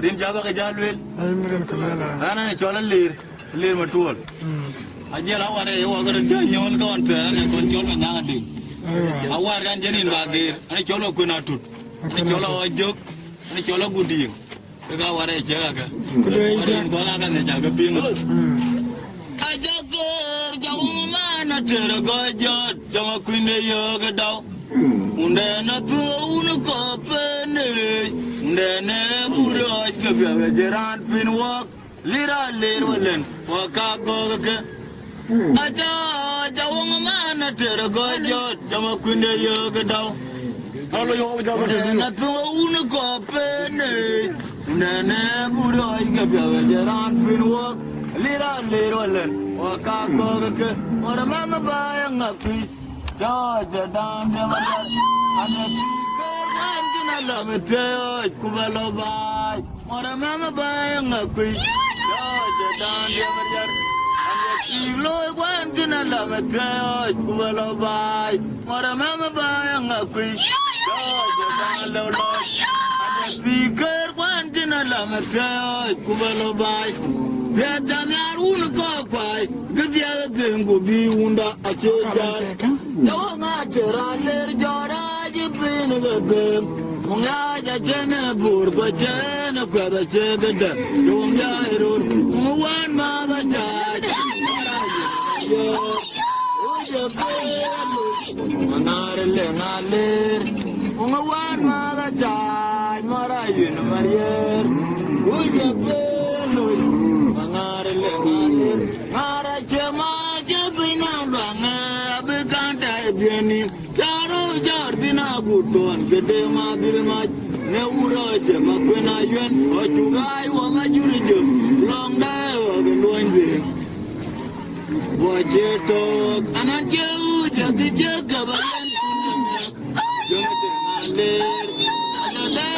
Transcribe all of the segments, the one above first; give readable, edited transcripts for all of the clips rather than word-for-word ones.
rin jaba ka jalwel ay miren ko lala ana ne chola lir matuol ajela ware yo agara nyol ka wan ta ne kon chol ma nyanga ding aywa awar kan jenin bagir ani cholo ko na tut ani cholo ojok ani cholo gudi ka ware chega ka ko do ja ko la ka ne jaga pin ajager jawma na ter go jot jama kwinde yo ga daw unde na tu un ko pene unde ne buro ga ga jeran pin wak lira lerwalen waka go ga aja jawma na ter go jot jama kwinde yo ga daw alo yo jama na tu un ko pene unde ne buro ga ga jeran pin wak lira lerwalen waka go ga ora mama ba yang akui Georgia down the river, and the people went in a love Kubalo by. What a mama buying a quick Georgia down the river, and the people went in a love Kubalo by. What a mama buying a quick Georgia down the river, and the speaker went in a love Kubalo by. Vietnam un copai, good year thing will be unda a church. No matter I let Jora, been a good Munga Jena Burba Jena Quada Chegada, Dunga, one mother died. Manare Lenale, one mother died, Marayu, Marier, would you pay? Ngare ngare jema jebina banga bekanta bieni jaro jardina buton gede mabil maj ne uro jema kwena yuen ojugai wa majuri long dai wa gluende bojeto ananje ujagi jagabalan jomete ngale anade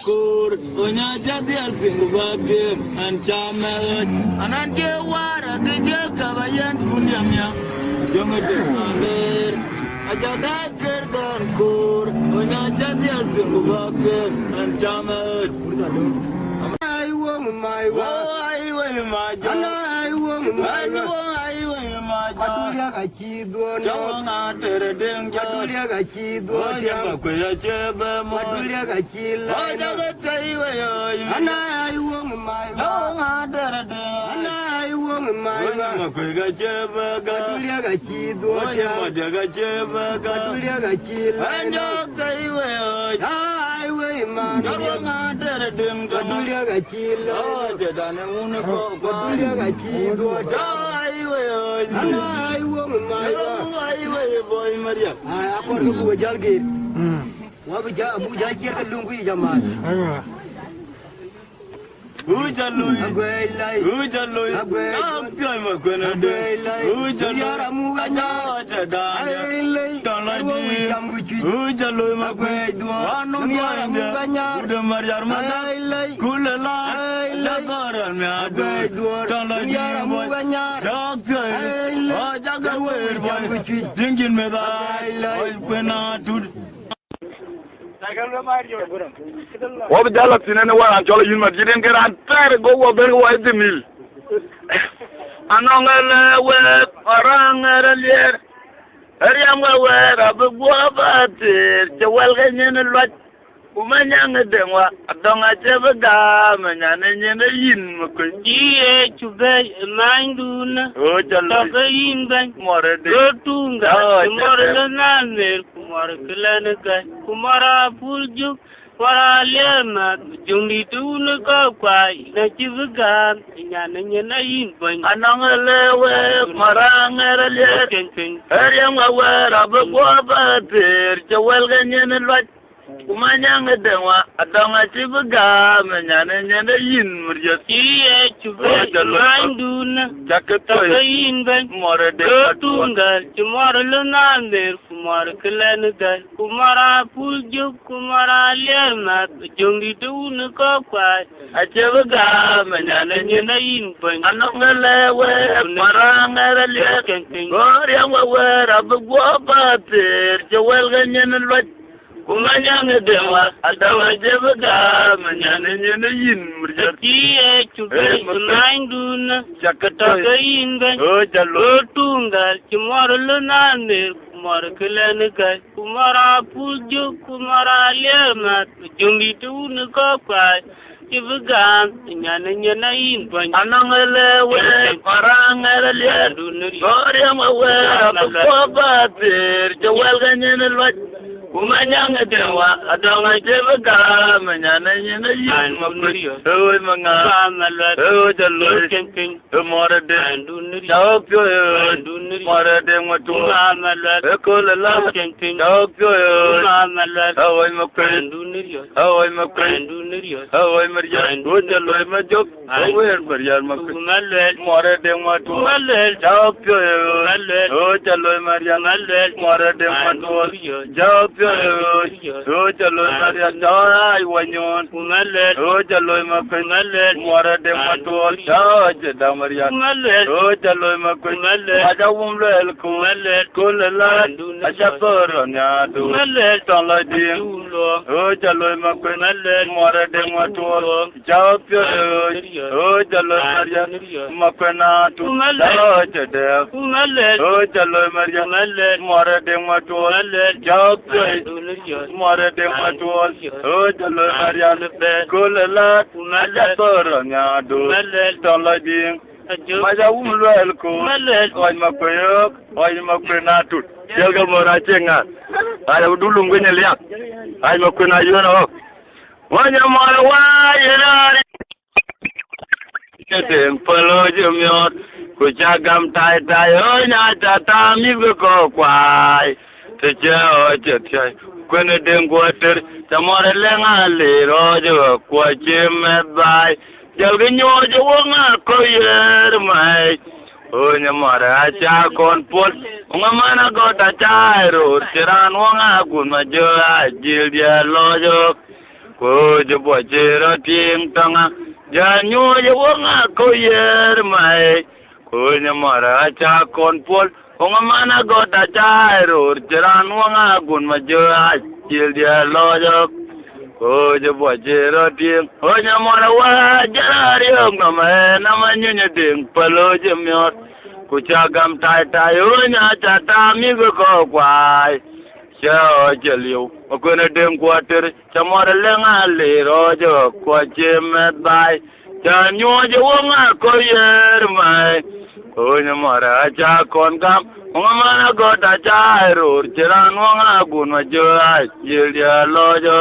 kur onya jadi altingu babde anchamet ananje wara geje kabayan punyamya jomete maler ajada kerdan kur onya jadi altingu babde anchamet aiwo maiwa aiwo maja aiwo maiwa Katulia kachido jonga tere deng katulia kachido jamba kwaya chebe mo katulia kachila jaga taiwa yo ana aiwo mai jonga tere deng ana aiwo mai ma kwaya chebe katulia kachido jamba jaga chebe katulia kachila jaga taiwa yo aiwo mai jonga tere deng katulia kachila jadane unko katulia kachido Ana iwo mai boy Maria. Akor ko bu jalgir. Wa bu jajir ka lungu jamaa. aywa Ujaloi agwelai ujaloi agwelai makona de ujaloi mu ganya jada taladi ujaloi magwedu anu mu ganya ude mariar mada kulala lagaran me agwedu taladi mu ganya doctor jaga we dingin me da kwena tud What the dialogue in any way and Jolly Yuma didn't get on try to go very wide the mill. Anong wet orang earlier. Ariam where a boba the welcome in a lot. Umanyang dengwa adong aja gam nyanyi na yin mukji chube minduna o jalo yin ban more de tunga more na ner kumar klan ka kumara pulju wara lema jungdi tun ka kwai na chibuga nyanyi na yin ban anong lewe marang erle ariam where a boba the welcome in a lot Kumanyang dengwa adonga chibuga menyane nyane yin murja kiye chube manduna jakata yin ban more de tunga chumar lunander kumar klenga kumara pulju kumara lema jongi tun ko kwa achibuga menyane nyane yin ban anongale we marangere le goriya we rabu go pater jewel ganyen lot umanyang dewa adawa jebga manyane nyene yin murjat Kiye chukai kunain duna chakata Kain gan o jalo Tungal Chumara lunane Kumara kilanika Kumara pujo Kumara lemat Jumbi tunu kapai Chibugan Nyana nyana in Banya anangale we parangale le goriam we apobatir jawal ganyene lot umanyang dewa adawa jebga manyane nyene yin mapri o manga o jalo Keng mora de Dunuri chawpyo Dunuri mora de ngatu Mamalad ekola Keng chawpyo Mamalad awai makre Dunuri awai makre Dunuri awai marjan o jalo majok awai marjan makre Malad mora de ngatu Malad chawpyo Malad o jalo marjan Malad mora de ngatu chawpyo o jalo marjan dai wanyon Malad o jalo makre Malad mora de ngatu chaw da marjan Malad o jalo makre aja umlo el kulala aja poro nya do Malad tala di Dulo o jalo makre mora de ngatu chawpyo o jalo marjan makna tu da jade Malad o jalo marjan mora de ngatu chawpyo mora de ngatu o jalo marjan kulala aja poro nya do tala di maja umlo el ko oi makoyo oi makna tu jaga mora chenga ada dulu ngene liak ai makna yona wanya mara wa yari tem palo jumyot ku jagam tai tai o nya ta ta mi ko kwai te ja o je tai kwene den gwater tamore lenga le rojo ko chime bai jalga nyojo wonga ko yer mai o nya mara cha kon pol nga mana go ta chairo tiran wonga kun ma jo ajil dia lojo ko jo bo jero ting tanga ja nyojo wonga ko yer mai ko nya mara cha kon pol nga mana go ta chairo tiran wonga kun ma jo ajil dia lojo o je bo jero ting o nya mora wa jari ngama na manyunye ding palo je myot ku chagam tai tai o nya cha ta mi ko kwai cha je liu o ko na ding quarter cha mora lenga le ro jo ko je me bai cha nyo je wonga ko yer mai o nya mora cha kon gam ngama na go ta cha ro chiran wonga gun ma jo ai je dia lo jo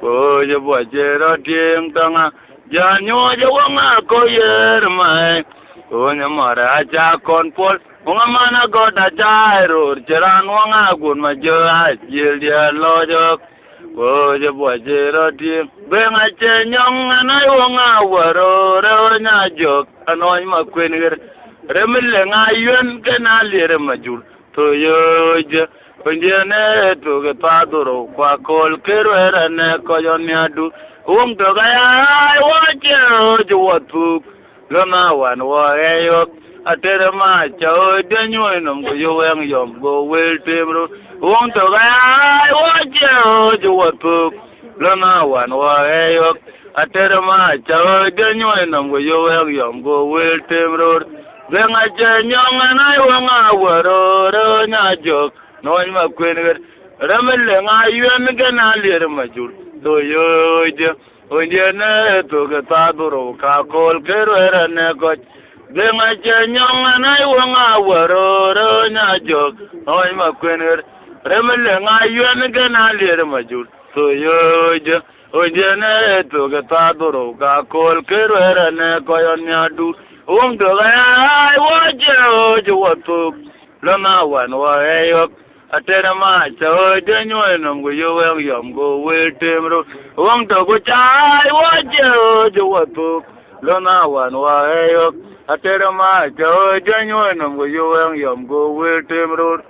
o je bo jero ting tanga ja nyo je wonga ko yer mai o nya mara ja kon pol wonga mana go da jairo jeran wonga gun ma jo a jil dia lo jo o je bo jero ting be nga che nyong na wonga waro ro nya jo anoi ma kwen ger remle nga yuen kana lere majul to yo je Penjene tu ke paduro kwa kol kerera ne koyonyadu to gaya wache juwatu lama wan wa eyo atere ma chao denyo nom go yong yom go wel temro to gaya wache juwatu lama wan wa eyo atere ma chao denyo nom go yong go wel temro benga chenyong na wanga waro ro nya jok noy ma kwener ramelle nga yuen gana lir majur do yoje onje ne to ga paduro ka kol kerera ne ko de nga chenyong na wanga waro ro nya jok noy ma kwener ramelle nga yuen gana lir majur do yoje onje ne to ga paduro ka kol kerera ne ko nya du to ga ai waje watu lama wan wa eyo atera ma chao denyo nom go yo yom go wel temro to go chai waje watu lama wan wa eyo atera ma chao denyo nom go yo yom go wel temro